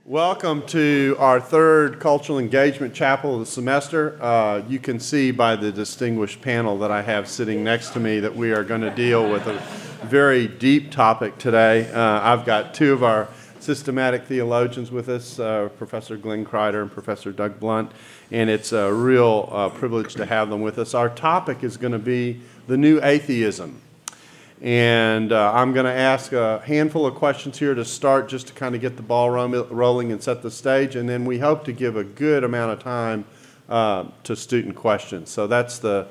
Welcome to our third Cultural Engagement Chapel of the semester. You can see by the distinguished panel that I have sitting next to me that we are going to deal with a very deep topic today. I've got two of our systematic theologians with us, Professor Glenn Kreider and Professor Doug Blount, and it's a real privilege to have them with us. Our topic is going to be the new atheism. And I'm going to ask a handful of questions here to start, just to kind of get the ball rolling and set the stage, and then we hope to give a good amount of time to student questions. So that's the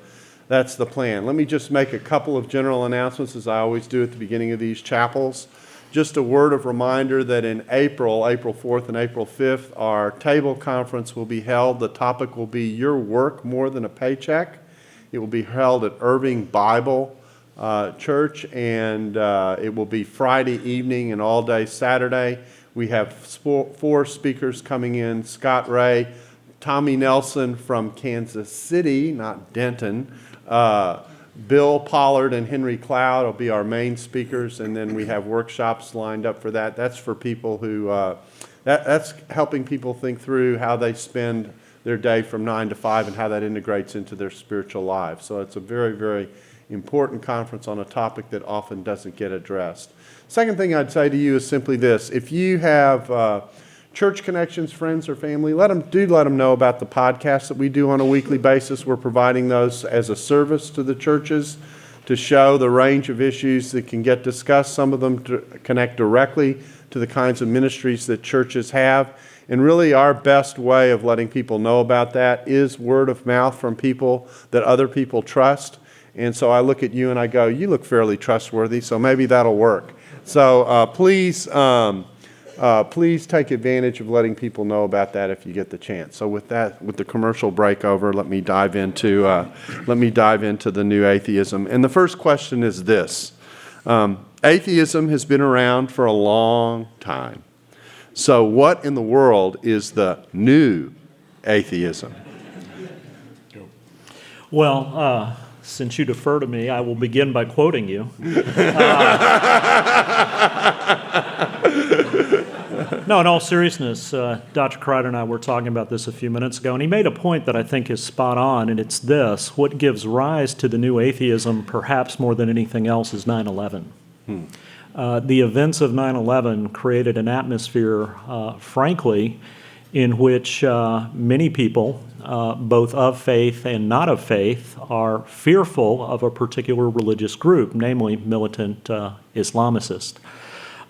plan. Let me just make a couple of general announcements, as I always do at the beginning of these chapels. Just a word of reminder that in April 4th and April 5th, our table conference will be held. The topic will be Your Work More Than a Paycheck. It will be held at Irving Bible Church, and it will be Friday evening and all day Saturday. We have four speakers coming in: Scott Ray, Tommy Nelson from Kansas City, not Denton, Bill Pollard and Henry Cloud will be our main speakers, and then we have workshops lined up for that. That's for people who, that's helping people think through how they spend their day from 9 to 5 and how that integrates into their spiritual lives. So it's a very, very important conference on a topic that often doesn't get addressed. Second thing I'd say to you is simply this: if you have church connections, friends, or family, let them know about the podcasts that we do on a weekly basis. We're providing those as a service to the churches to show the range of issues that can get discussed. Some of them connect directly to the kinds of ministries that churches have. And really our best way of letting people know about that is word of mouth from people that other people trust. And so I look at you and I go, you look fairly trustworthy, so maybe that'll work. So please take advantage of letting people know about that if you get the chance. So with that, with the commercial break over, let me dive into the new atheism. And the first question is this: atheism has been around for a long time. So what in the world is the new atheism? Well, since you defer to me, I will begin by quoting you. No, in all seriousness, Dr. Kreider and I were talking about this a few minutes ago, and he made a point that I think is spot on, and it's this: what gives rise to the new atheism, perhaps more than anything else, is 9/11. The events of 9/11 created an atmosphere, frankly, in which many people, both of faith and not of faith, are fearful of a particular religious group, namely militant Islamicists.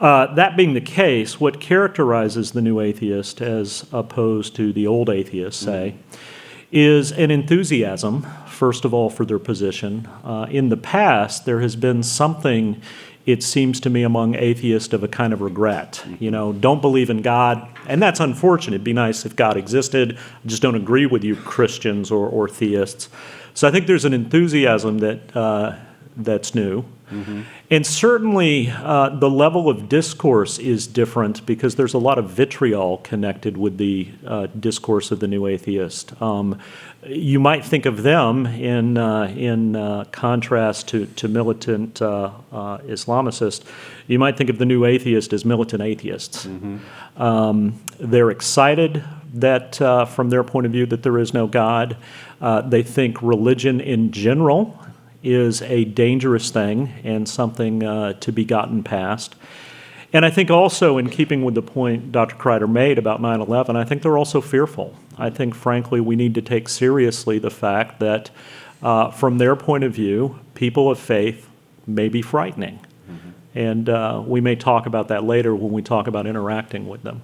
That being the case, what characterizes the new atheist, as opposed to the old atheists, say, is an enthusiasm, first of all, for their position. In the past, there has been something, it seems to me, among atheists of a kind of regret. You know, don't believe in God, and that's unfortunate. It'd be nice if God existed. I just don't agree with you Christians or theists. So I think there's an enthusiasm that's new. Mm-hmm. And certainly the level of discourse is different because there's a lot of vitriol connected with the discourse of the new atheist. You might think of them in contrast to militant Islamicists. You might think of the new atheist as militant atheists. Mm-hmm. They're excited that, from their point of view, that there is no God. They think religion in general is a dangerous thing and something to be gotten past. And I think also, in keeping with the point Dr. Kreider made about 9/11, I think they're also fearful. I think, frankly, we need to take seriously the fact that, from their point of view, people of faith may be frightening. Mm-hmm. And we may talk about that later when we talk about interacting with them.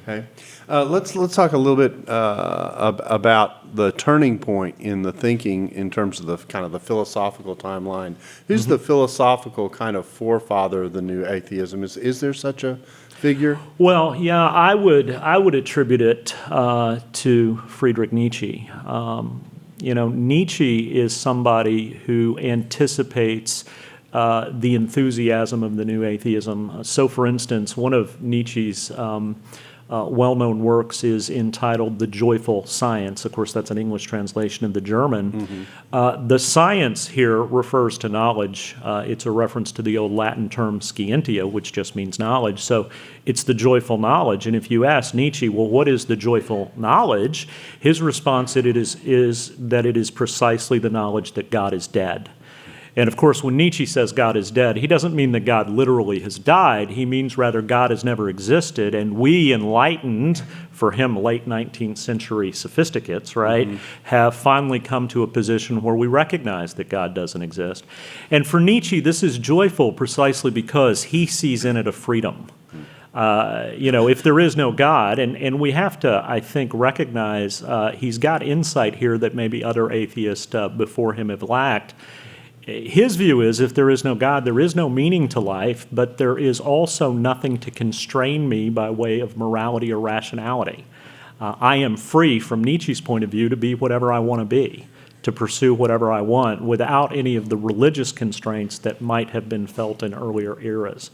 Okay. Let's talk a little bit about the turning point in the thinking in terms of the kind of the philosophical timeline. Who's the philosophical kind of forefather of the new atheism? Is there such a figure? Well, yeah, I would attribute it to Friedrich Nietzsche. Nietzsche is somebody who anticipates the enthusiasm of the new atheism. So, for instance, one of Nietzsche's well-known works is entitled The Joyful Science. Of course, that's an English translation of the German. The science here refers to knowledge. It's a reference to the old Latin term scientia, which just means knowledge. So it's the joyful knowledge. And if you ask Nietzsche, well, what is the joyful knowledge? His response is that it is precisely the knowledge that God is dead. And of course, when Nietzsche says God is dead, he doesn't mean that God literally has died. He means rather God has never existed. And we enlightened, for him, late 19th century sophisticates, right, have finally come to a position where we recognize that God doesn't exist. And for Nietzsche, this is joyful precisely because he sees in it a freedom. If there is no God, and we have to, I think, recognize he's got insight here that maybe other atheists before him have lacked. His view is if there is no God, there is no meaning to life, but there is also nothing to constrain me by way of morality or rationality. I am free, from Nietzsche's point of view, to be whatever I want to be, to pursue whatever I want without any of the religious constraints that might have been felt in earlier eras.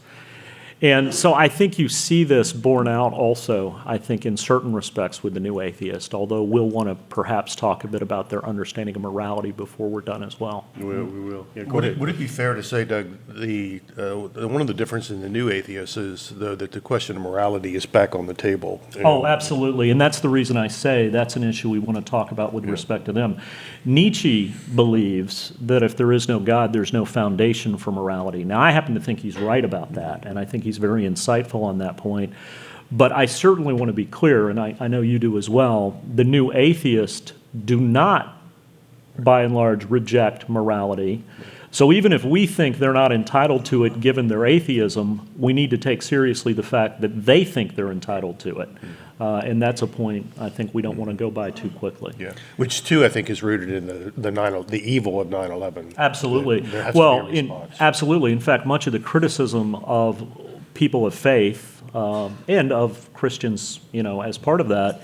And so I think you see this borne out also, I think, in certain respects with the new atheist, although we'll want to perhaps talk a bit about their understanding of morality before we're done as well. We will. Yeah, Would it be fair to say, Doug, one of the differences in the new atheists is, though, that the question of morality is back on the table? Oh, absolutely. And that's the reason I say that's an issue we want to talk about with respect to them. Nietzsche believes that if there is no God, there's no foundation for morality. Now, I happen to think he's right about that, and I think he's very insightful on that point. But I certainly want to be clear, and I know you do as well, the new atheists do not, by and large, reject morality. So even if we think they're not entitled to it given their atheism, we need to take seriously the fact that they think they're entitled to it. And that's a point I think we don't want to go by too quickly. Yeah, which too I think is rooted in the evil of 9/11. Absolutely. There has to be a response. Absolutely. In fact, much of the criticism of people of faith and of Christians, as part of that,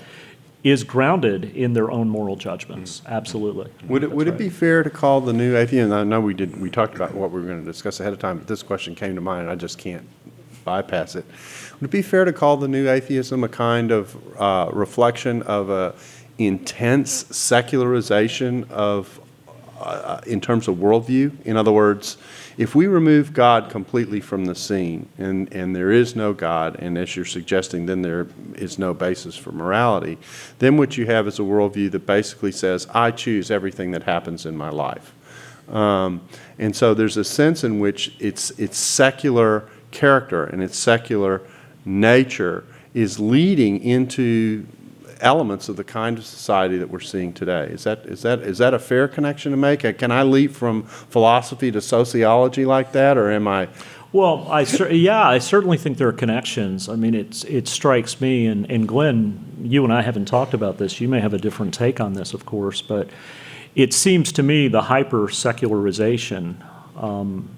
is grounded in their own moral judgments. Absolutely. Would it be fair to call the new atheist, and I know we talked about what we were going to discuss ahead of time, but this question came to mind and I just can't bypass it. Would it be fair to call the new atheism a kind of reflection of a intense secularization of in terms of worldview? In other words, if we remove God completely from the scene and there is no God, and as you're suggesting, then there is no basis for morality, then what you have is a worldview that basically says, I choose everything that happens in my life. And so there's a sense in which its secular character and its secular nature is leading into elements of the kind of society that we're seeing today. Is that a fair connection to make? Can I leap from philosophy to sociology like that, or am I? Well, I certainly think there are connections. I mean, it strikes me, and Glenn, you and I haven't talked about this. You may have a different take on this, of course, but it seems to me the hyper-secularization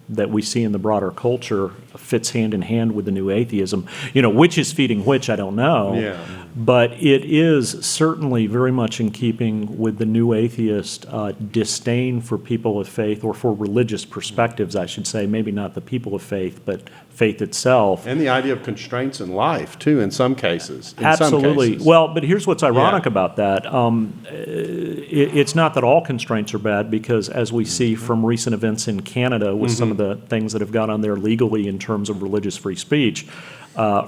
that we see in the broader culture fits hand in hand with the new atheism. Which is feeding which, I don't know. Yeah. But it is certainly very much in keeping with the new atheist disdain for people of faith, or for religious perspectives, I should say. Maybe not the people of faith, but faith itself. And the idea of constraints in life, too, in some cases. Absolutely. Well, but here's what's ironic about that. It's not that all constraints are bad, because as we see from recent events in Canada with some of the things that have gone on there legally in terms of religious free speech,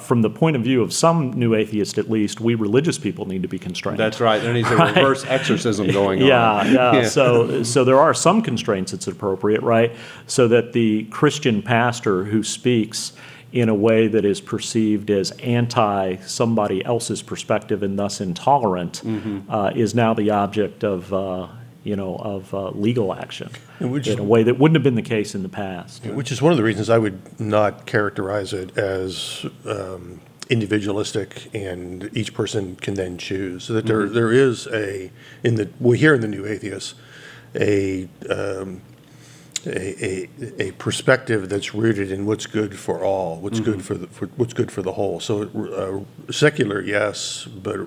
from the point of view of some new atheists at least, we religious people need to be constrained. That's right. There needs a reverse exorcism going on. Yeah. So there are some constraints that's appropriate, right? So that the Christian pastor who speaks in a way that is perceived as anti somebody else's perspective and thus intolerant is now the object of legal action in a way that wouldn't have been the case in the past. Which is one of the reasons I would not characterize it as individualistic and each person can then choose. So that there is we hear in the new atheists a perspective that's rooted in what's good for all, what's good for what's good for the whole. So secular, yes, but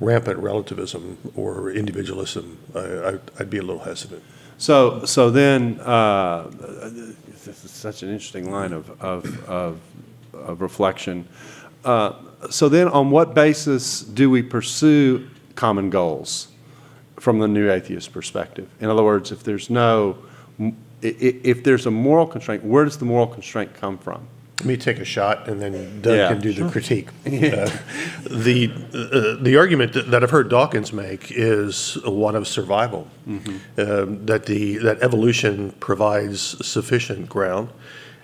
rampant relativism or individualism, I'd be a little hesitant. So then, this is such an interesting line of reflection. So then on what basis do we pursue common goals from the new atheist perspective? In other words, if there's a moral constraint, where does the moral constraint come from? Let me take a shot, and then Doug Yeah. can do the critique. The argument that I've heard Dawkins make is one of survival, that evolution provides sufficient ground,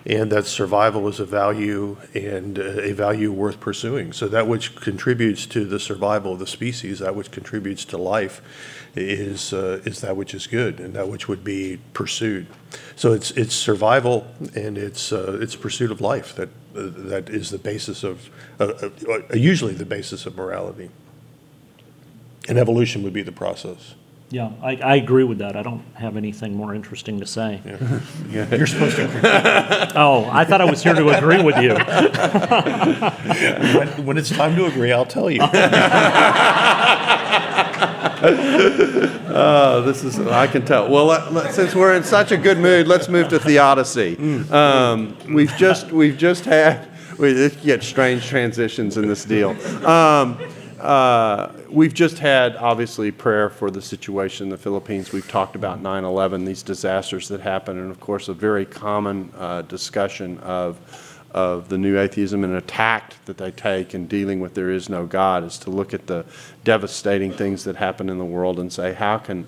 and that survival is a value and a value worth pursuing. So that which contributes to the survival of the species, that which contributes to life, is that which is good and that which would be pursued. So it's survival and it's pursuit of life that is the basis of usually the basis of morality. And evolution would be the process. Yeah, I agree with that. I don't have anything more interesting to say. Yeah. You're supposed to agree. Oh, I thought I was here to agree with you. When it's time to agree, I'll tell you. I can tell. Well, since we're in such a good mood, let's move to theodicy. We've just had, we get strange transitions in this deal. We've just had, obviously, prayer for the situation in the Philippines. We've talked about 9/11, these disasters that happen, and of course, a very common discussion of the new atheism and a tact that they take in dealing with there is no God is to look at the devastating things that happen in the world and say, how can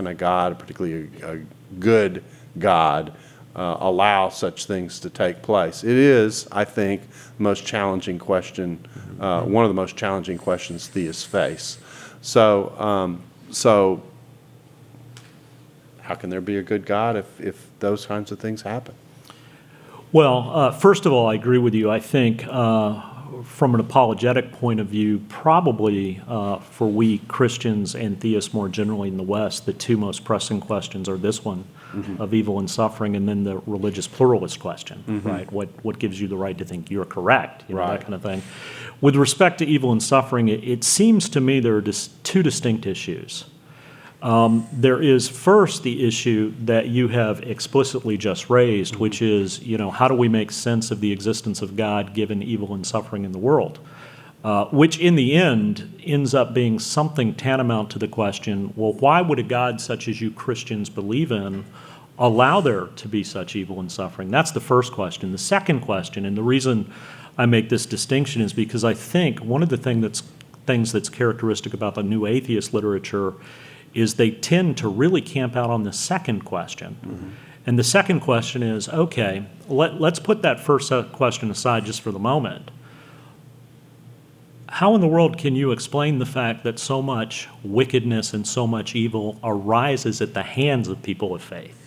a God, particularly a good God, allow such things to take place? It is, I think, the most challenging question, one of the most challenging questions theists face. So how can there be a good God if those kinds of things happen? Well, first of all, I agree with you. I think from an apologetic point of view, probably for we Christians and theists more generally in the West, the two most pressing questions are this one of evil and suffering, and then the religious pluralist question, right? What gives you the right to think you're correct, that kind of thing. With respect to evil and suffering, it seems to me there are two distinct issues. There is first the issue that you have explicitly just raised, which is, how do we make sense of the existence of God given evil and suffering in the world? Which in the end ends up being something tantamount to the question, well, why would a God such as you Christians believe in allow there to be such evil and suffering? That's the first question. The second question, and the reason I make this distinction is because I think one of the things that's characteristic about the new atheist literature is they tend to really camp out on the second question. And the second question is, okay, let's put that first question aside just for the moment. How in the world can you explain the fact that so much wickedness and so much evil arises at the hands of people of faith?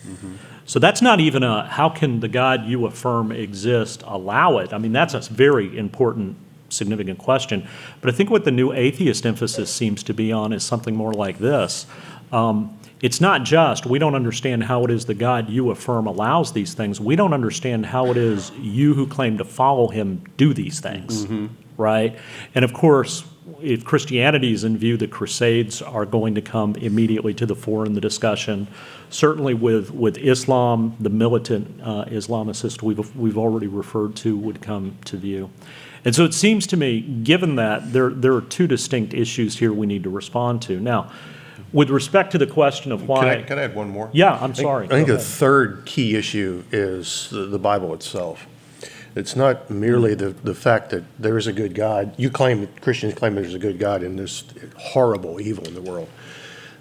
So that's not even how can the God you affirm exist allow it? I mean, that's a very important, significant question. But I think what the new atheist emphasis seems to be on is something more like this. It's not just, we don't understand how it is the God you affirm allows these things. We don't understand how it is you who claim to follow him do these things, right? And of course, if Christianity is in view, the Crusades are going to come immediately to the fore in the discussion. Certainly with Islam, the militant Islamicist we've already referred to would come to view. And so it seems to me, given that, there are two distinct issues here we need to respond to. Now, with respect to the question of why... Can I add one more? Yeah, I'm sorry. I think the third key issue is the Bible itself. It's not merely the fact that there is a good God. Christians claim there's a good God and there's horrible evil in the world,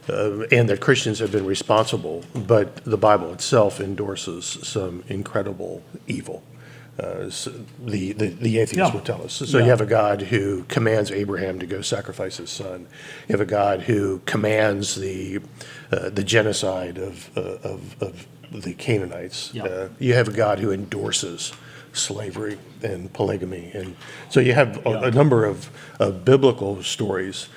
and that Christians have been responsible, but the Bible itself endorses some incredible evil. The atheists would tell us. So you have a God who commands Abraham to go sacrifice his son. You have a God who commands the genocide of the Canaanites. You have a God who endorses slavery and polygamy, and so you have a number of biblical stories,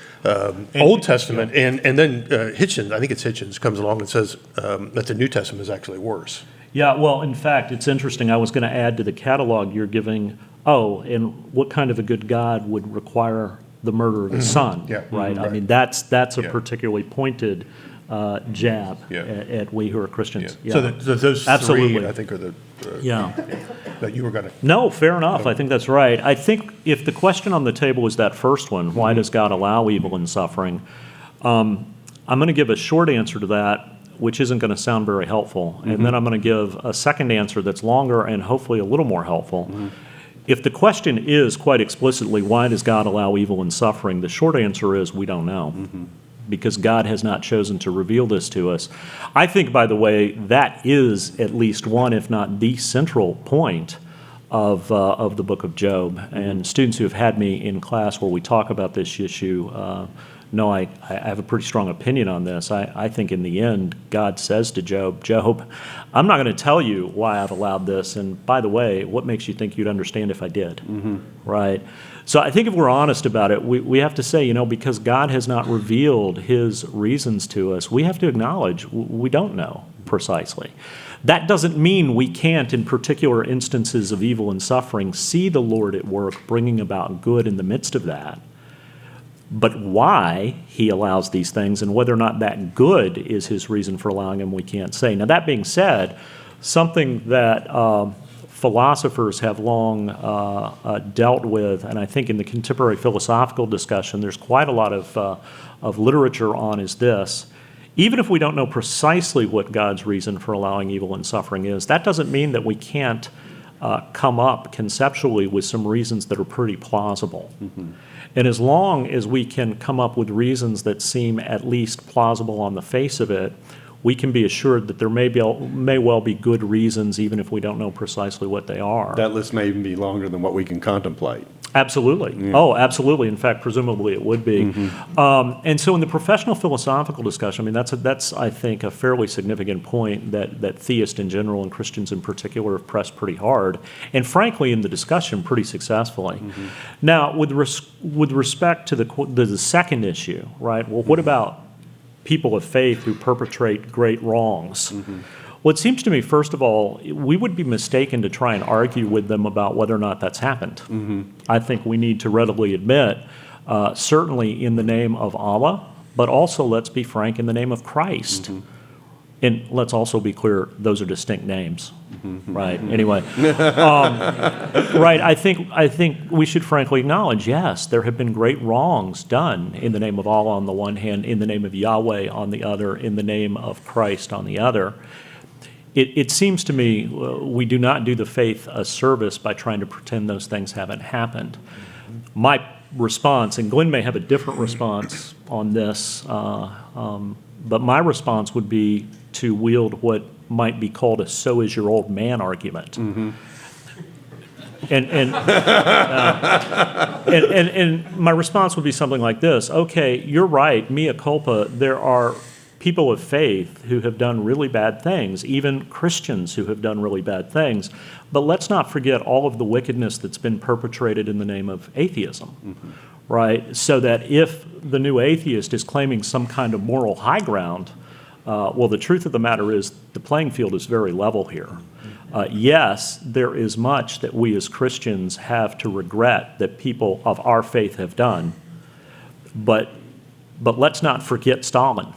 Old Testament, and then Hitchens. I think it's Hitchens comes along and says that the New Testament is actually worse. Yeah, well, in fact, it's interesting. I was going to add to the catalog you're giving, and what kind of a good God would require the murder of his son, right? I mean, that's a particularly pointed jab Yeah. at we who are Christians. Yeah. So those Absolutely. three, I think, are the Yeah. that you were going to. No, fair enough. I think that's right. I think if the question on the table is that first one, why does God allow evil and suffering? I'm going to give a short answer to that, which isn't going to sound very helpful. And then I'm going to give a second answer that's longer and hopefully a little more helpful. If the question is quite explicitly, why does God allow evil and suffering? The short answer is we don't know. Because God has not chosen to reveal this to us. I think, by the way, that is at least one, if not the central point of the book of Job. And students who have had me in class where we talk about this issue know I have a pretty strong opinion on this. I think in the end, God says to Job, Job, I'm not going to tell you why I've allowed this. And by the way, what makes you think you'd understand if I did? Right? So I think if we're honest about it, we have to say, because God has not revealed his reasons to us, we have to acknowledge we don't know precisely. That doesn't mean we can't, in particular instances of evil and suffering, see the Lord at work bringing about good in the midst of that. But why he allows these things and whether or not that good is his reason for allowing them, we can't say. Now, that being said, something that philosophers have long dealt with, and I think in the contemporary philosophical discussion there's quite a lot of literature on, is this. Even if we don't know precisely what God's reason for allowing evil and suffering is, that doesn't mean that we can't come up conceptually with some reasons that are pretty plausible. And as long as we can come up with reasons that seem at least plausible on the face of it, we can be assured that there may well be good reasons, even if we don't know precisely what they are. That list may even be longer than what we can contemplate. Absolutely. Oh, absolutely. In fact, presumably it would be. And so in the professional philosophical discussion, I mean, that's I think, a fairly significant point that theists in general and Christians in particular have pressed pretty hard, and frankly, in the discussion, pretty successfully. Now, with respect to the second issue, right, well, what about people of faith who perpetrate great wrongs? Well, it seems to me, first of all, we would be mistaken to try and argue with them about whether or not that's happened. I think we need to readily admit, certainly in the name of Allah, but also, let's be frank, in the name of Christ. And let's also be clear, those are distinct names, right? Anyway, right, I think we should frankly acknowledge, yes, there have been great wrongs done in the name of Allah on the one hand, in the name of Yahweh on the other, in the name of Christ on the other. It seems to me we do not do the faith a service by trying to pretend those things haven't happened. My response, and Glenn may have a different response on this, but my response would be to wield what might be called a "so is your old man" argument. And my response would be something like this: okay, you're right, mea culpa, there are people of faith who have done really bad things, even Christians who have done really bad things, but let's not forget all of the wickedness that's been perpetrated in the name of atheism, right? So that if the new atheist is claiming some kind of moral high ground, well, the truth of the matter is the playing field is very level here. Yes, there is much that we as Christians have to regret that people of our faith have done, but let's not forget Stalin.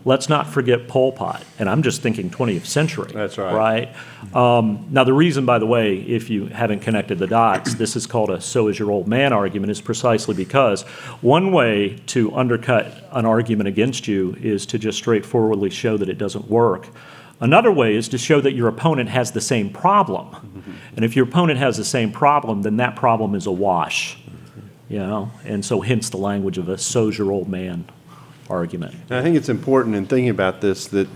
Let's not forget Pol Pot. And I'm just thinking 20th century. That's right. Now, the reason, by the way, if you haven't connected the dots, this is called a "so is your old man" argument, is precisely because one way to undercut an argument against you is to just straightforwardly show that it doesn't work. Another way is to show that your opponent has the same problem. And if your opponent has the same problem, then that problem is a wash. And so hence the language of a "so's your old man" argument. And I think it's important in thinking about this that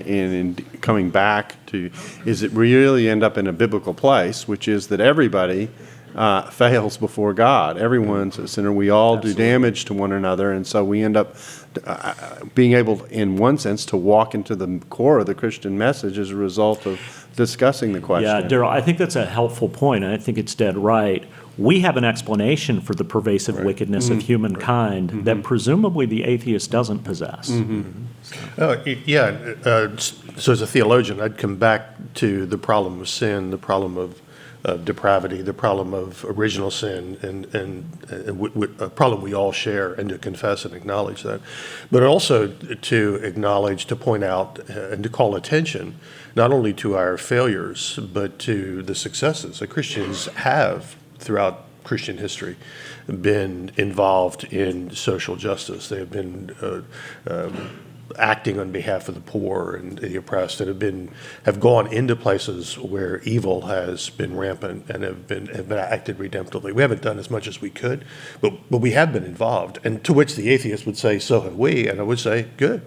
in coming back to, is it really end up in a biblical place, which is that everybody fails before God. Everyone's a sinner. We all do damage to one another, and so we end up being able, in one sense, to walk into the core of the Christian message as a result of discussing the question. Yeah, Darrell, I think that's a helpful point, and I think it's dead right. We have an explanation for the pervasive wickedness of humankind that presumably the atheist doesn't possess. So as a theologian, I'd come back to the problem of sin, the problem of of depravity, the problem of original sin, and a problem we all share, and to confess and acknowledge that. But also to acknowledge, to point out, and to call attention not only to our failures, but to the successes that Christians have throughout Christian history been involved in social justice. They have been acting on behalf of the poor and the oppressed, and have gone into places where evil has been rampant and have been acted redemptively. We haven't done as much as we could, but we have been involved. And to which the atheist would say, "So have we," and I would say, "Good,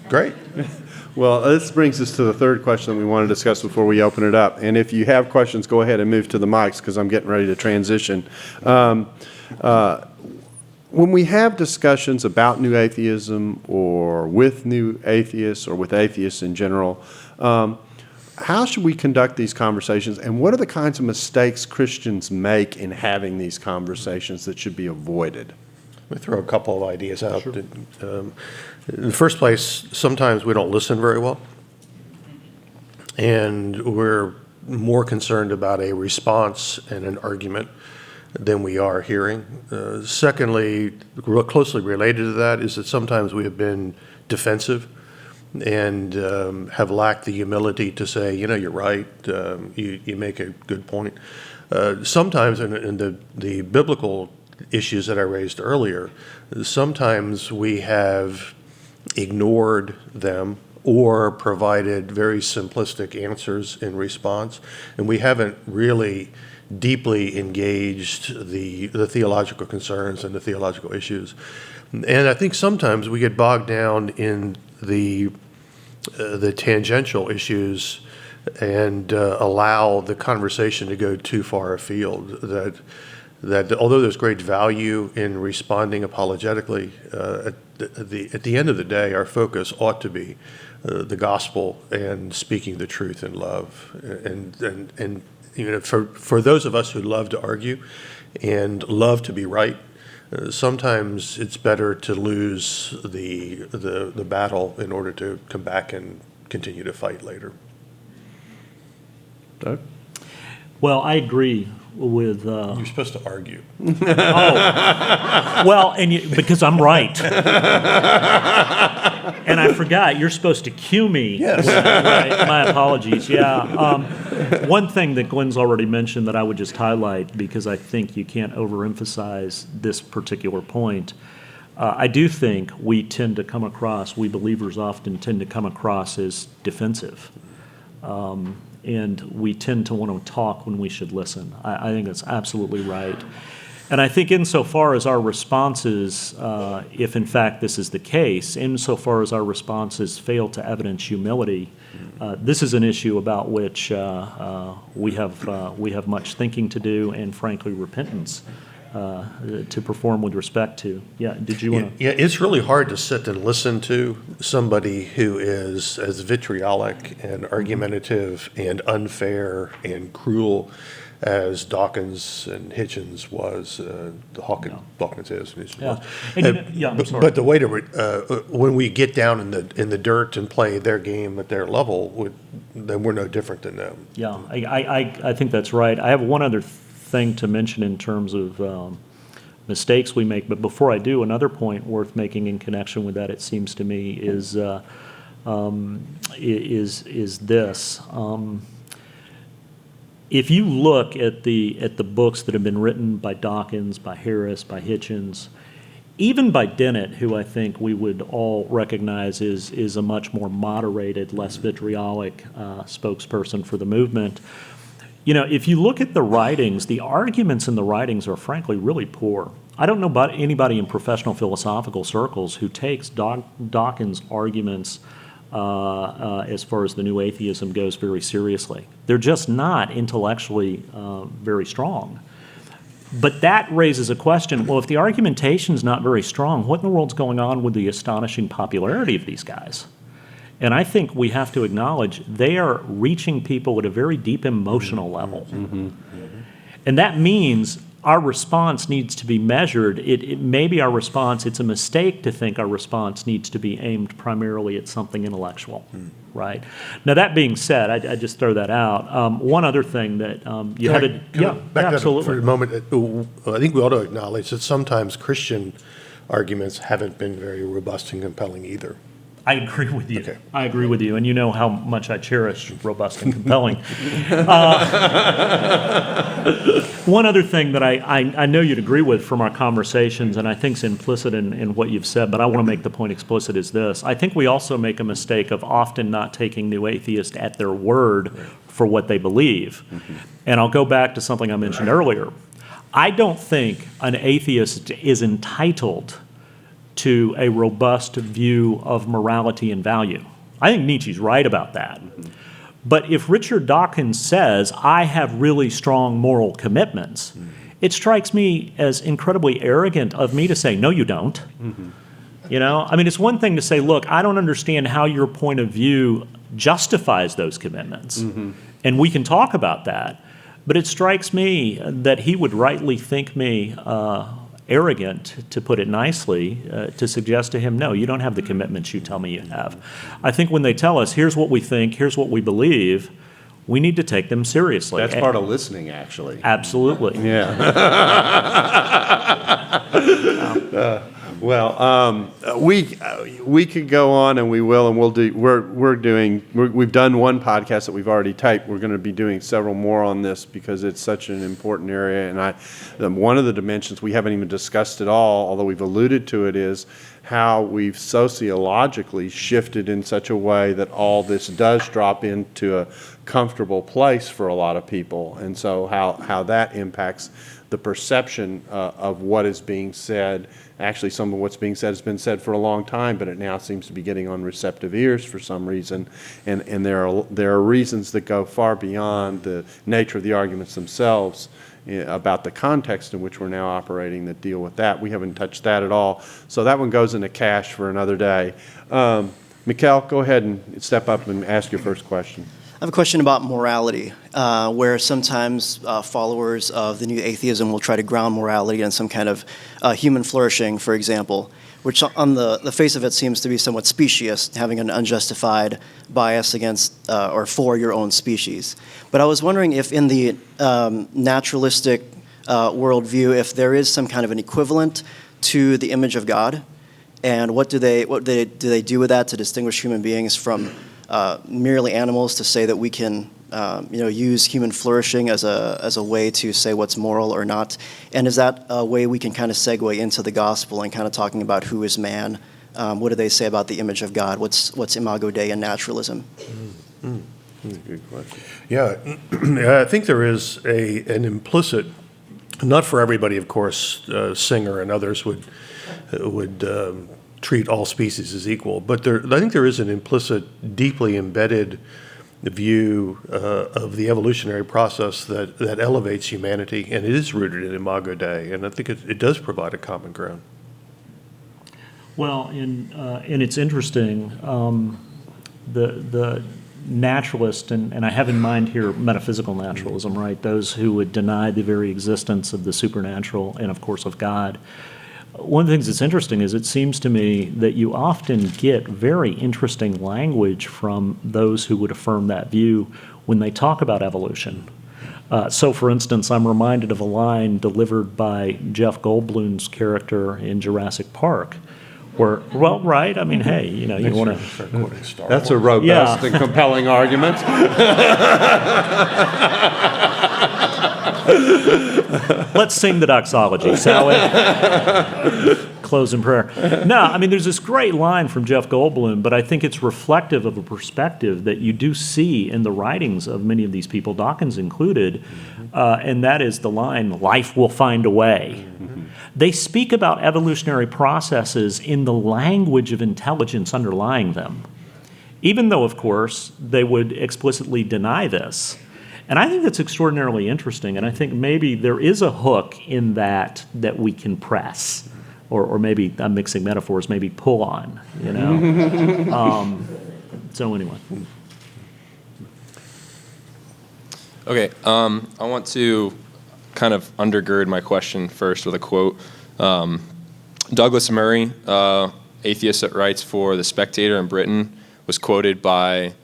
great." Well, this brings us to the third question that we want to discuss before we open it up. And if you have questions, go ahead and move to the mics because I'm getting ready to transition. When we have discussions about new atheism or with new atheists or with atheists in general, how should we conduct these conversations, and what are the kinds of mistakes Christians make in having these conversations that should be avoided? Let me throw a couple of ideas out. Sure. In the first place, sometimes we don't listen very well, and we're more concerned about a response and an argument than we are hearing. Secondly, real closely related to that is that sometimes we have been defensive and have lacked the humility to say, you're right, you make a good point. Sometimes in the biblical issues that I raised earlier, sometimes we have ignored them or provided very simplistic answers in response, and we haven't really deeply engaged the theological concerns and the theological issues. And I think sometimes we get bogged down in the tangential issues and allow the conversation to go too far afield. That although there's great value in responding apologetically, at the end of the day, our focus ought to be the gospel and speaking the truth in love. And for those of us who love to argue and love to be right, sometimes it's better to lose the battle in order to come back and continue to fight later. Doug? Well, I agree with... You're supposed to argue. Well, because I'm right. And I forgot, you're supposed to cue me. Yes. Right. My apologies, yeah. One thing that Glenn's already mentioned that I would just highlight, because I think you can't overemphasize this particular point, I do think we believers often tend to come across as defensive. And we tend to want to talk when we should listen. I think that's absolutely right. And I think insofar as our responses, if in fact this is the case, insofar as our responses fail to evidence humility, this is an issue about which we have much thinking to do and, frankly, repentance to perform with respect to. Yeah, did you want to? Yeah, it's really hard to sit and listen to somebody who is as vitriolic and argumentative and unfair and cruel as Dawkins and Hitchens was, Dawkins is. Yeah. I'm sorry. But the way to when we get down in the dirt and play their game at their level, then we're no different than them. Yeah, I think that's right. I have one other thing to mention in terms of mistakes we make, but before I do, another point worth making in connection with that, it seems to me, is this. If you look at the books that have been written by Dawkins, by Harris, by Hitchens, even by Dennett, who I think we would all recognize is a much more moderated, less vitriolic spokesperson for the movement, if you look at the writings, the arguments in the writings are frankly really poor. I don't know about anybody in professional philosophical circles who takes Dawkins' arguments as far as the new atheism goes very seriously. They're just not intellectually very strong. But that raises a question, well, if the argumentation's not very strong, what in the world's going on with the astonishing popularity of these guys? And I think we have to acknowledge they are reaching people at a very deep emotional level. Mm-hmm. And that means our response needs to be measured. It may be our response, it's a mistake to think our response needs to be aimed primarily at something intellectual. right? Now, that being said, I just throw that out. One other thing that you had to, Can I back that up absolutely. for a moment? I think we ought to acknowledge that sometimes Christian arguments haven't been very robust and compelling either. I agree with you. Okay. I agree with you, and you know how much I cherish robust and compelling. One other thing that I know you'd agree with from our conversations, and I think is implicit in what you've said, but I want to make the point explicit, is this. I think we also make a mistake of often not taking new atheists at their word for what they believe. And I'll go back to something I mentioned earlier. I don't think an atheist is entitled to a robust view of morality and value. I think Nietzsche's right about that. But if Richard Dawkins says, I have really strong moral commitments, it strikes me as incredibly arrogant of me to say, no, you don't. You know, I mean, it's one thing to say, look, I don't understand how your point of view justifies those commitments. And we can talk about that. But it strikes me that he would rightly think me arrogant, to put it nicely, to suggest to him, no, you don't have the commitments you tell me you have. I think when they tell us, here's what we think, here's what we believe, we need to take them seriously. That's part of listening, actually. Absolutely. Yeah. We could go on, and we will, and we'll do. We've done one podcast that we've already typed. We're going to be doing several more on this because it's such an important area. And one of the dimensions we haven't even discussed at all, although we've alluded to it, is how we've sociologically shifted in such a way that all this does drop into a comfortable place for a lot of people, and so how that impacts the perception of what is being said. Actually, some of what's being said has been said for a long time, but it now seems to be getting on receptive ears for some reason. And there are reasons that go far beyond the nature of the arguments themselves about the context in which we're now operating that deal with that. We haven't touched that at all. So that one goes into cache for another day. Mikkel, go ahead and step up and ask your first question. I have a question about morality, where sometimes followers of the new atheism will try to ground morality in some kind of human flourishing, for example, which on the face of it seems to be somewhat specious, having an unjustified bias against or for your own species. But I was wondering if in the naturalistic worldview, if there is some kind of an equivalent to the image of God, and what do they do with that to distinguish human beings from merely animals, to say that we can use human flourishing as a way to say what's moral or not? And is that a way we can kind of segue into the gospel and kind of talking about who is man? What do they say about the image of God? What's Imago Dei in naturalism? Good question. Yeah, I think there is an implicit, not for everybody, of course, Singer and others would treat all species as equal, but I think there is an implicit, deeply embedded view of the evolutionary process that elevates humanity, and it is rooted in Imago Dei, and I think it does provide a common ground. Well, and it's interesting, the naturalist, and I have in mind here metaphysical naturalism, right? Those who would deny the very existence of the supernatural and, of course, of God. One of the things that's interesting is it seems to me that you often get very interesting language from those who would affirm that view when they talk about evolution. So, for instance, I'm reminded of a line delivered by Jeff Goldblum's character in Jurassic Park, where, well, right, I mean, hey, you want to... That's a robust and compelling argument. Let's sing the doxology, shall we? Close in prayer. No, I mean, there's this great line from Jeff Goldblum, but I think it's reflective of a perspective that you do see in the writings of many of these people, Dawkins included, and that is the line, life will find a way. They speak about evolutionary processes in the language of intelligence underlying them, even though, of course, they would explicitly deny this. And I think that's extraordinarily interesting, and I think maybe there is a hook in that we can press, or maybe I'm mixing metaphors, maybe pull on, So anyway. Okay, I want to kind of undergird my question first with a quote. Douglas Murray, atheist that writes for The Spectator in Britain, was quoted by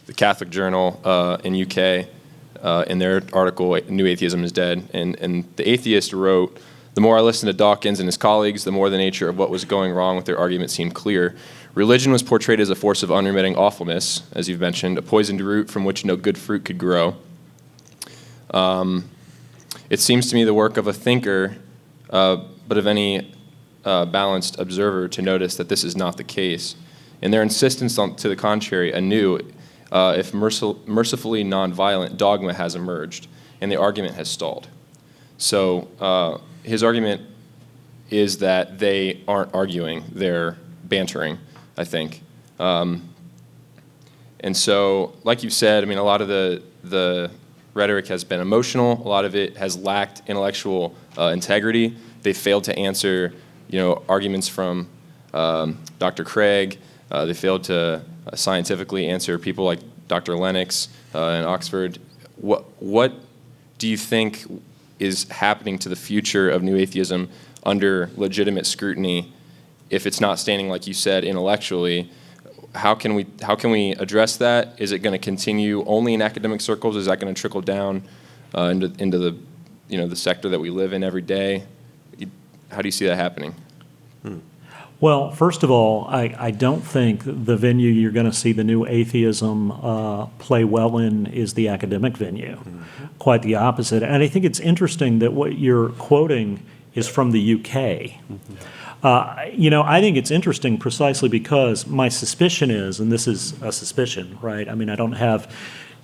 the Catholic Journal in UK, in their article, New Atheism is Dead. And the Atheist wrote, "The more I listened to Dawkins and his colleagues, the more the nature of what was going wrong with their argument seemed clear. Religion was portrayed as a force of unremitting awfulness, as you've mentioned, a poisoned root from which no good fruit could grow. It seems to me the work of a thinker, but of any balanced observer, to notice that this is not the case. In their insistence to the contrary, a new, if mercifully nonviolent dogma has emerged, and the argument has stalled." So his argument is that they aren't arguing, they're bantering, I think. And so, like you said, I mean, a lot of the rhetoric has been emotional. A lot of it has lacked intellectual integrity. They failed to answer, arguments from Dr. Craig. They failed to scientifically answer people like Dr. Lennox in Oxford. What do you think is happening to the future of New Atheism under legitimate scrutiny if it's not standing, like you said, intellectually? How can we address that? Is it going to continue only in academic circles? Is that going to trickle down into the the sector that we live in every day? How do you see that happening? Well, first of all, I don't think the venue you're going to see the New Atheism play well in is the academic venue. Quite the opposite. And I think it's interesting that what you're quoting is from the UK. I think it's interesting precisely because my suspicion is, and this is a suspicion, right? I mean, I don't have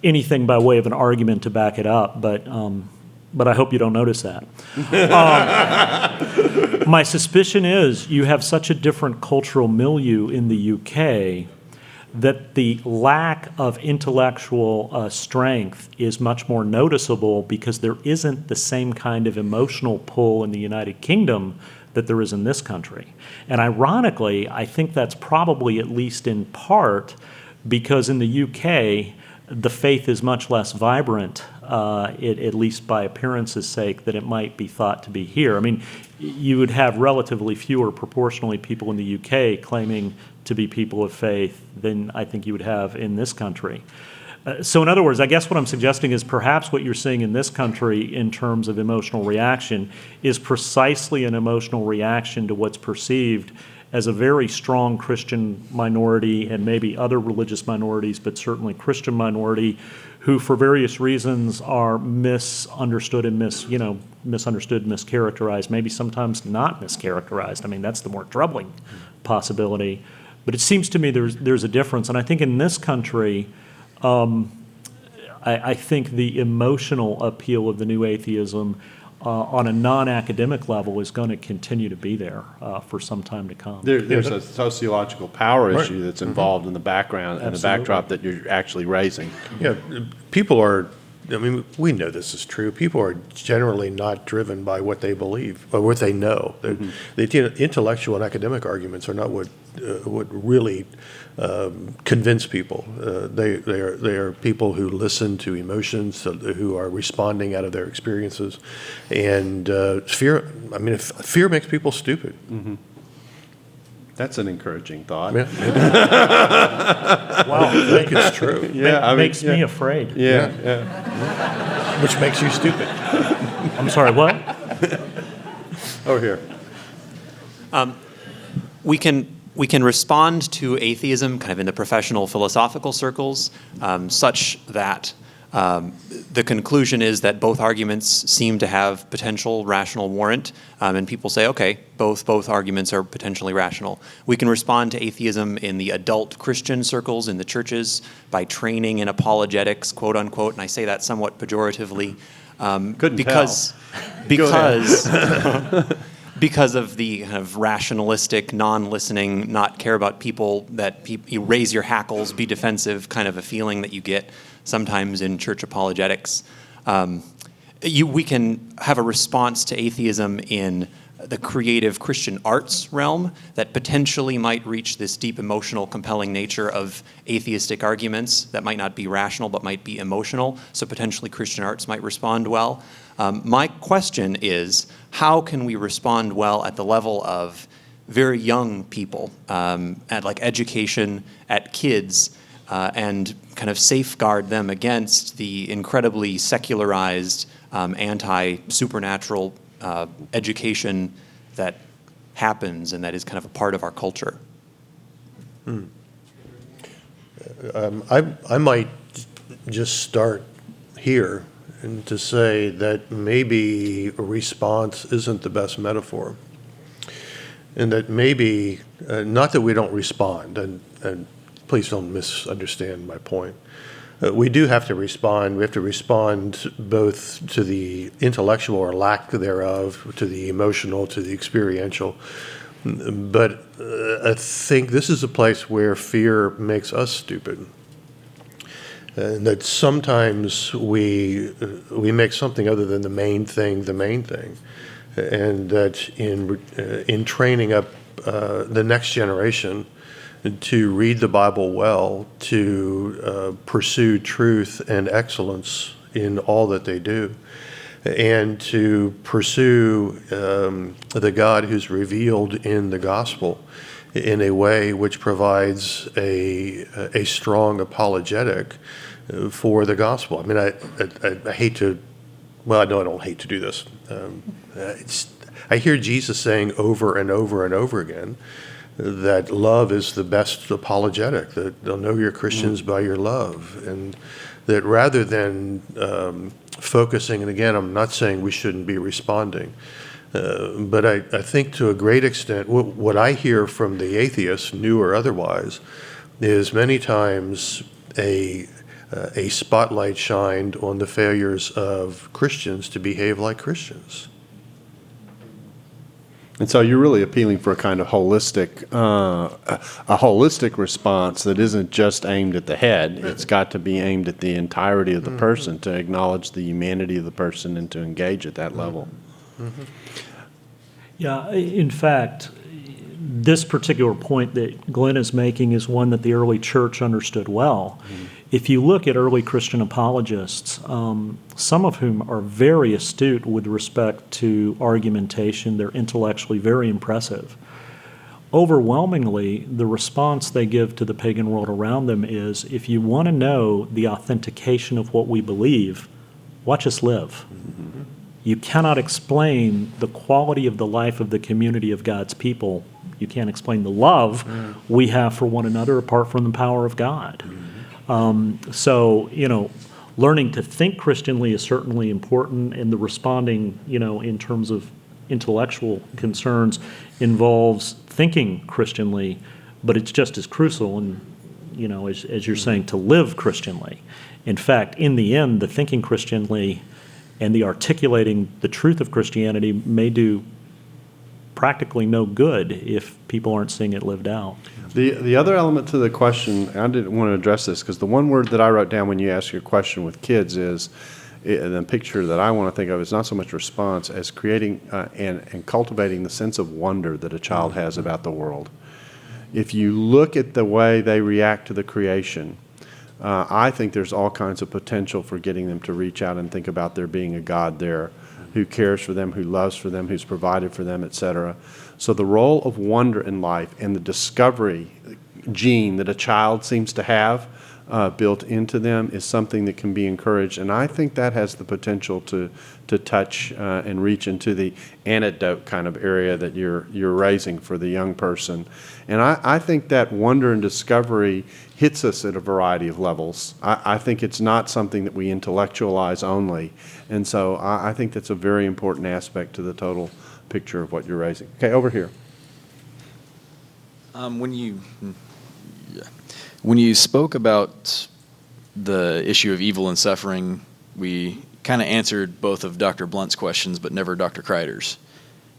anything by way of an argument to back it up, but I hope you don't notice that. My suspicion is you have such a different cultural milieu in the UK that the lack of intellectual strength is much more noticeable because there isn't the same kind of emotional pull in the United Kingdom that there is in this country. And ironically, I think that's probably at least in part because in the UK, the faith is much less vibrant, at least by appearance's sake, than it might be thought to be here. I mean, you would have relatively fewer proportionally people in the UK claiming to be people of faith than I think you would have in this country. So in other words, I guess what I'm suggesting is perhaps what you're seeing in this country in terms of emotional reaction is precisely an emotional reaction to what's perceived as a very strong Christian minority and maybe other religious minorities, but certainly Christian minority, who for various reasons are misunderstood and mischaracterized, maybe sometimes not mischaracterized. I mean, that's the more troubling possibility. But it seems to me there's a difference. And I think in this country, I think the emotional appeal of the New Atheism on a non-academic level is going to continue to be there for some time to come. There's a sociological power issue that's involved in the background and the backdrop that you're actually raising. Yeah, people are, I mean, we know this is true. People are generally not driven by what they believe or what they know. The intellectual and academic arguments are not what really convince people. They are people who listen to emotions, who are responding out of their experiences, and fear. I mean, fear makes people stupid. That's an encouraging thought. Yeah. Wow, I think it's true. It makes me afraid. Yeah. Which makes you stupid. I'm sorry, what? Oh, here. We can respond to atheism kind of in the professional philosophical circles, such that the conclusion is that both arguments seem to have potential rational warrant, and people say, okay, both arguments are potentially rational. We can respond to atheism in the adult Christian circles in the churches by training in apologetics, quote unquote, and I say that somewhat pejoratively, because of the kind of rationalistic, non-listening, not care about people, that you raise your hackles, be defensive kind of a feeling that you get sometimes in church apologetics. We can have a response to atheism in the creative Christian arts realm that potentially might reach this deep emotional, compelling nature of atheistic arguments that might not be rational but might be emotional, so potentially Christian arts might respond well. My question is, how can we respond well at the level of very young people, at like education, at kids, and kind of safeguard them against the incredibly secularized, anti-supernatural education that happens and that is kind of a part of our culture. I might just start here and to say that maybe a response isn't the best metaphor. And that maybe, not that we don't respond, and please don't misunderstand my point. We do have to respond. We have to respond both to the intellectual or lack thereof, to the emotional, to the experiential. But I think this is a place where fear makes us stupid. And that sometimes we make something other than the main thing, and that in training up the next generation to read the Bible well, to pursue truth and excellence in all that they do, and to pursue the God who's revealed in the gospel in a way which provides a strong apologetic for the gospel. I mean, I hate to, well, no, I don't hate to do this. I hear Jesus saying over and over and over again that love is the best apologetic, that they'll know you're Christians by your love. And that rather than focusing, and again, I'm not saying we shouldn't be responding, but I think to a great extent, what I hear from the atheists, new or otherwise, is many times a spotlight shined on the failures of Christians to behave like Christians. And so you're really appealing for a kind of holistic, a holistic response that isn't just aimed at the head. It's got to be aimed at the entirety of the person, to acknowledge the humanity of the person and to engage at that level. Yeah, in fact, this particular point that Glenn is making is one that the early church understood well. If you look at early Christian apologists, some of whom are very astute with respect to argumentation, they're intellectually very impressive. Overwhelmingly, the response they give to the pagan world around them is, if you want to know the authentication of what we believe, watch us live. You cannot explain the quality of the life of the community of God's people. You can't explain the love we have for one another apart from the power of God. So, learning to think Christianly is certainly important, and the responding, in terms of intellectual concerns involves thinking Christianly, but it's just as crucial, and, as you're saying, to live Christianly. In fact, in the end, the thinking Christianly and the articulating the truth of Christianity may do practically no good if people aren't seeing it lived out. The other element to the question, I didn't want to address this because the one word that I wrote down when you ask your question with kids is, the picture that I want to think of is not so much response as creating and cultivating the sense of wonder that a child has about the world. If you look at the way they react to the creation, I think there's all kinds of potential for getting them to reach out and think about there being a God there who cares for them, who loves for them, who's provided for them, etc. So the role of wonder in life and the discovery gene that a child seems to have built into them is something that can be encouraged. And I think that has the potential to touch and reach into the antidote kind of area that you're raising for the young person. And I think that wonder and discovery hits us at a variety of levels. I think it's not something that we intellectualize only. And so I think that's a very important aspect to the total picture of what you're raising. Okay, over here. When you spoke about the issue of evil and suffering, we kind of answered both of Dr. Blount's questions, but never Dr. Kreider's.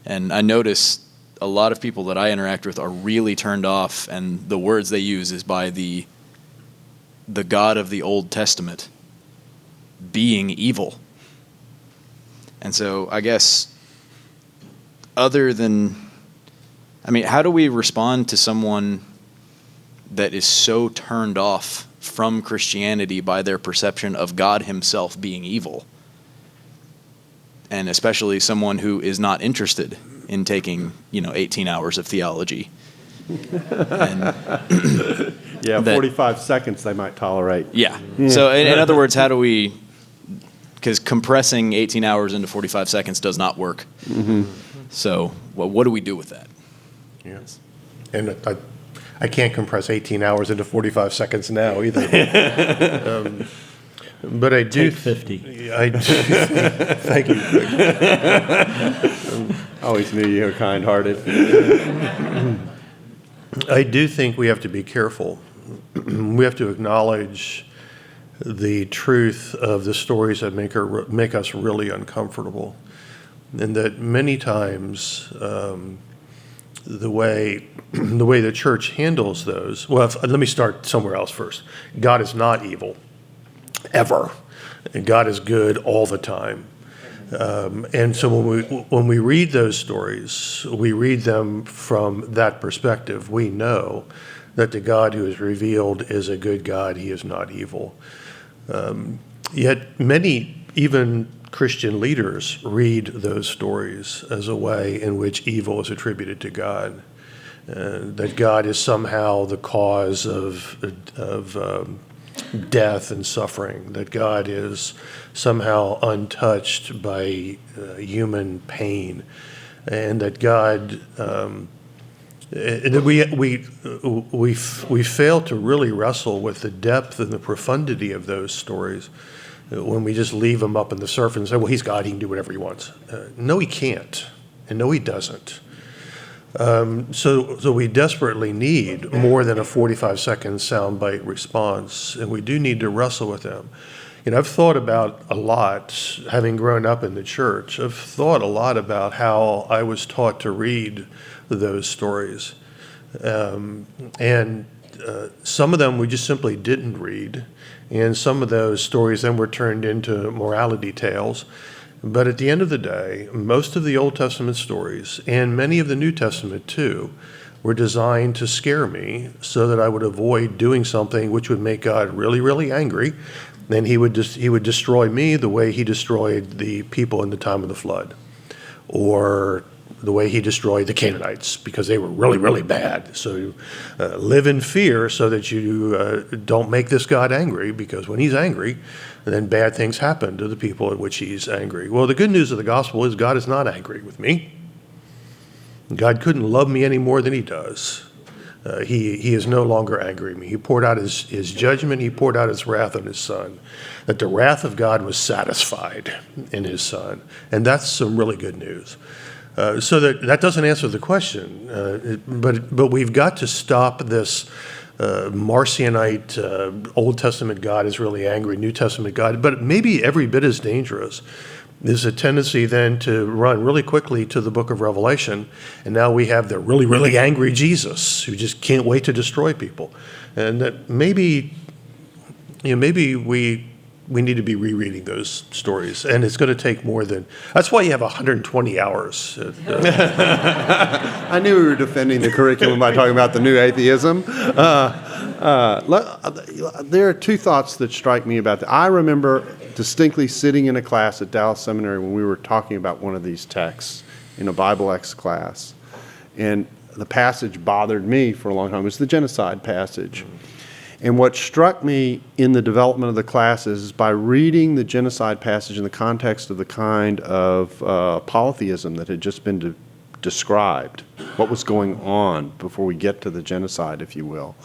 And I noticed a lot of people that I interact with are really turned off, and the words they use is by the God of the Old Testament being evil. And so I guess how do we respond to someone that is so turned off from Christianity by their perception of God himself being evil? And especially someone who is not interested in taking, 18 hours of theology. And Yeah, that- 45 seconds they might tolerate. Yeah. So in other words, how do we, because compressing 18 hours into 45 seconds does not work. So what do we do with that? Yes. And I can't compress 18 hours into 45 seconds now either. But I do. Take 50. I do. Thank you. Always knew you were kind-hearted. I do think we have to be careful. We have to acknowledge the truth of the stories that make us really uncomfortable, and that many times the way the church handles those. Well, let me start somewhere else first. God is not evil, ever, and God is good all the time. And so when we read those stories, we read them from that perspective. We know that the God who is revealed is a good God. He is not evil. Yet many, even Christian leaders, read those stories as a way in which evil is attributed to God, that God is somehow the cause of death and suffering, that God is somehow untouched by human pain, and that God we fail to really wrestle with the depth and the profundity of those stories when we just leave them up in the surface and say, well, he's God, he can do whatever he wants. No, he can't, and no, he doesn't. So we desperately need more than a 45-second soundbite response, and we do need to wrestle with them. I've thought about a lot, having grown up in the church, I've thought a lot about how I was taught to read those stories. And some of them we just simply didn't read, and some of those stories then were turned into morality tales. But at the end of the day, most of the Old Testament stories, and many of the New Testament too, were designed to scare me so that I would avoid doing something which would make God really, really angry. Then he would destroy me the way he destroyed the people in the time of the flood, or the way he destroyed the Canaanites, because they were really, really bad. So live in fear so that you don't make this God angry, because when he's angry, then bad things happen to the people at which he's angry. Well, the good news of the gospel is God is not angry with me. God couldn't love me any more than he does. He is no longer angry with me. He poured out his judgment. He poured out his wrath on his son, that the wrath of God was satisfied in his son. And that's some really good news. So that doesn't answer the question, but we've got to stop this Marcionite Old Testament God is really angry, New Testament God, but maybe every bit as dangerous is a tendency then to run really quickly to the book of Revelation, and now we have the really, really angry Jesus who just can't wait to destroy people. And that maybe we need to be rereading those stories, and it's going to take more than. That's why you have 120 hours. I knew we were defending the curriculum by talking about the new atheism. There are two thoughts that strike me about that. I remember distinctly sitting in a class at Dallas Seminary when we were talking about one of these texts in a Bible X class, and the passage bothered me for a long time. It was the genocide passage. And what struck me in the development of the classes is by reading the genocide passage in the context of the kind of polytheism that had just been described, what was going on before we get to the genocide, if you will,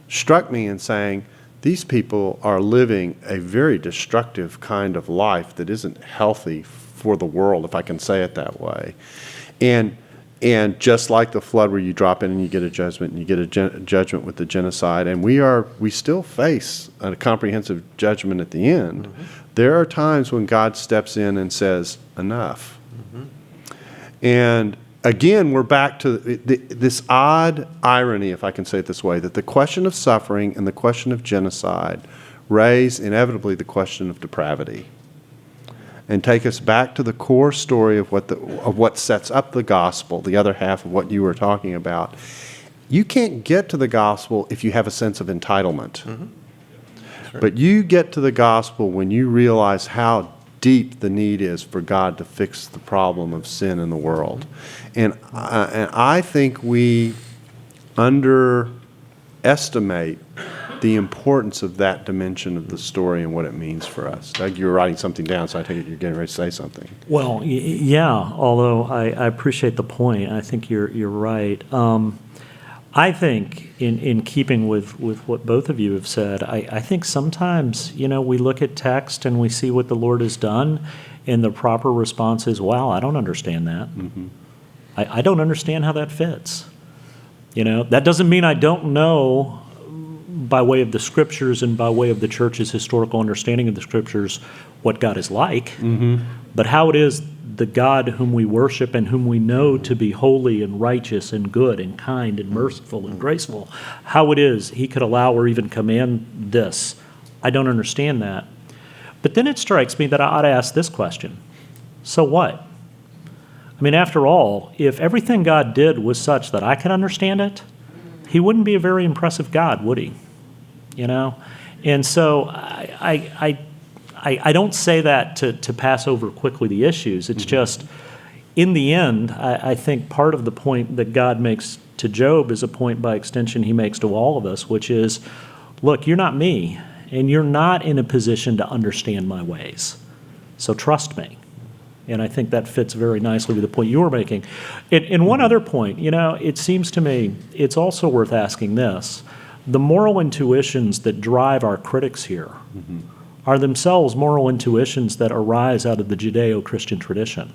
struck me in saying, these people are living a very destructive kind of life that isn't healthy for the world, if I can say it that way. And just like the flood, where you drop in and you get a judgment, and you get a judgment with the genocide, and we still face a comprehensive judgment at the end. Mm-hmm. There are times when God steps in and says, enough. Mm-hmm. And again, we're back to this odd irony, if I can say it this way, that the question of suffering and the question of genocide raise inevitably the question of depravity, and take us back to the core story of what sets up the gospel, the other half of what you were talking about. You can't get to the gospel if you have a sense of entitlement. Mm-hmm. Sure. But you get to the gospel when you realize how deep the need is for God to fix the problem of sin in the world. Mm-hmm. And I think we underestimate estimate the importance of that dimension of the story and what it means for us. Doug, you were writing something down, so I take it you're getting ready to say something. Well, yeah, although I appreciate the point. I think you're right. I think in keeping with what both of you have said, I think sometimes, we look at text and we see what the Lord has done, and the proper response is, wow, I don't understand that. Mm-hmm. I don't understand how that fits. That doesn't mean I don't know by way of the Scriptures and by way of the church's historical understanding of the Scriptures what God is like, but how it is the God whom we worship and whom we know to be holy and righteous and good and kind and merciful and graceful, how it is He could allow or even command this. I don't understand that. But then it strikes me that I ought to ask this question. So what? I mean, after all, if everything God did was such that I could understand it, He wouldn't be a very impressive God, would He? And so I don't say that to pass over quickly the issues. It's just, in the end, I think part of the point that God makes to Job is a point by extension He makes to all of us, which is, look, you're not me, and you're not in a position to understand my ways. So trust me. And I think that fits very nicely with the point you were making. And one other point, it seems to me it's also worth asking this. The moral intuitions that drive our critics here are themselves moral intuitions that arise out of the Judeo-Christian tradition.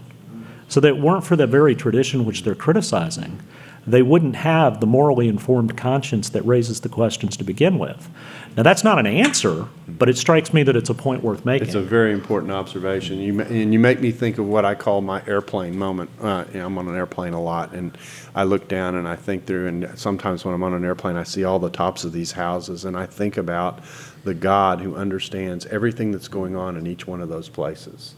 So that weren't for the very tradition which they're criticizing, they wouldn't have the morally informed conscience that raises the questions to begin with. Now, that's not an answer, but it strikes me that it's a point worth making. It's a very important observation. You make me think of what I call my airplane moment. I'm on an airplane a lot, and I look down and I think through, and sometimes when I'm on an airplane, I see all the tops of these houses, and I think about the God who understands everything that's going on in each one of those places.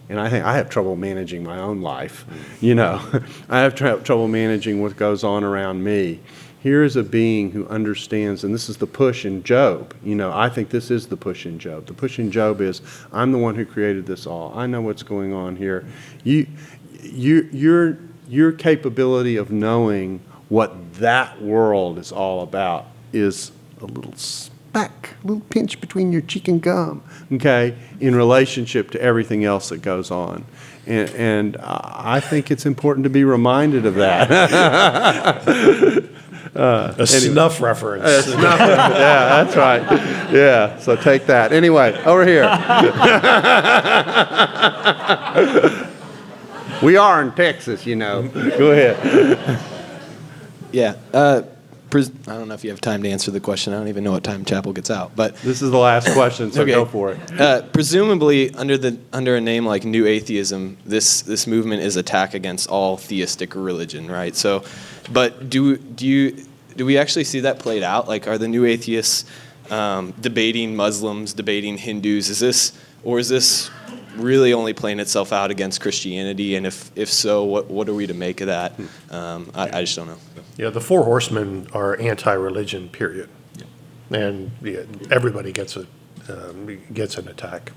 And I think I have trouble managing my own life. I have trouble managing what goes on around me. Here is a being who understands, and this is the push in Job. I think this is the push in Job. The push in Job is, I'm the one who created this all. I know what's going on here. Your capability of knowing what that world is all about is a little speck, a little pinch between your cheek and gum, okay, in relationship to everything else that goes on. And I think it's important to be reminded of that. Snuff reference. Snuff, yeah, that's right. Yeah, so take that. Anyway, over here. We are in Texas, Go ahead. Yeah. I don't know if you have time to answer the question. I don't even know what time chapel gets out. But this is the last question, so okay. Go for it. Presumably, under a name like New Atheism, this movement is attack against all theistic religion, right? So, but do we actually see that played out? Like, are the New Atheists debating Muslims, debating Hindus? Is this really only playing itself out against Christianity? And if so, what are we to make of that? I just don't know. Yeah, the Four Horsemen are anti-religion, period. Yeah. And everybody gets an attack.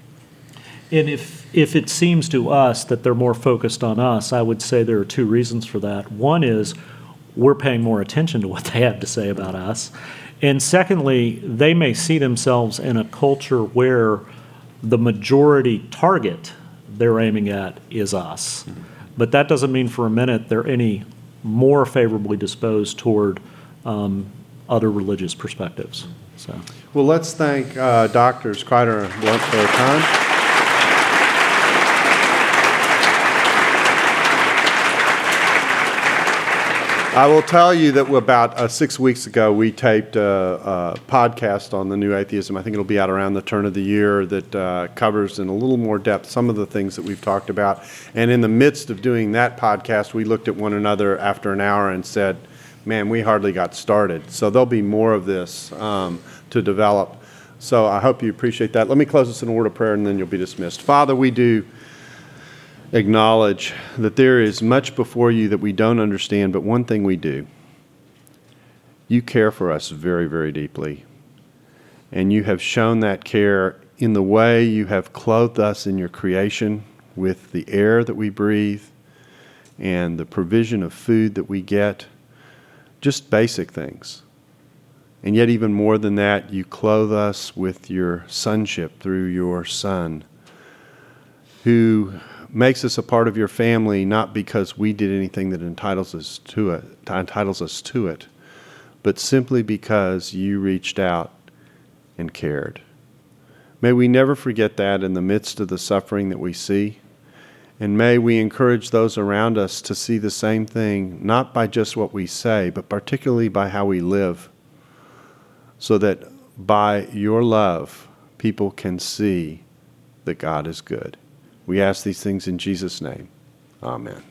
And if it seems to us that they're more focused on us, I would say there are two reasons for that. One is we're paying more attention to what they have to say about us. And secondly, they may see themselves in a culture where the majority target they're aiming at is us. But that doesn't mean for a minute they're any more favorably disposed toward other religious perspectives. So, well, let's thank Doctors Kreider and Blount for their time. I will tell you that about 6 weeks ago, we taped a podcast on the New Atheism. I think it'll be out around the turn of the year that covers in a little more depth some of the things that we've talked about. And in the midst of doing that podcast, we looked at one another after an hour and said, man, we hardly got started. So there'll be more of this to develop. So I hope you appreciate that. Let me close this in a word of prayer, and then you'll be dismissed. Father, we do acknowledge that there is much before you that we don't understand, but one thing we do. You care for us very, very deeply. And you have shown that care in the way you have clothed us in your creation with the air that we breathe and the provision of food that we get, just basic things. And yet even more than that, you clothe us with your sonship through your Son, who makes us a part of your family not because we did anything that entitles us to it, but simply because you reached out and cared. May we never forget that in the midst of the suffering that we see. And may we encourage those around us to see the same thing, not by just what we say, but particularly by how we live, so that by your love, people can see that God is good. We ask these things in Jesus' name. Amen.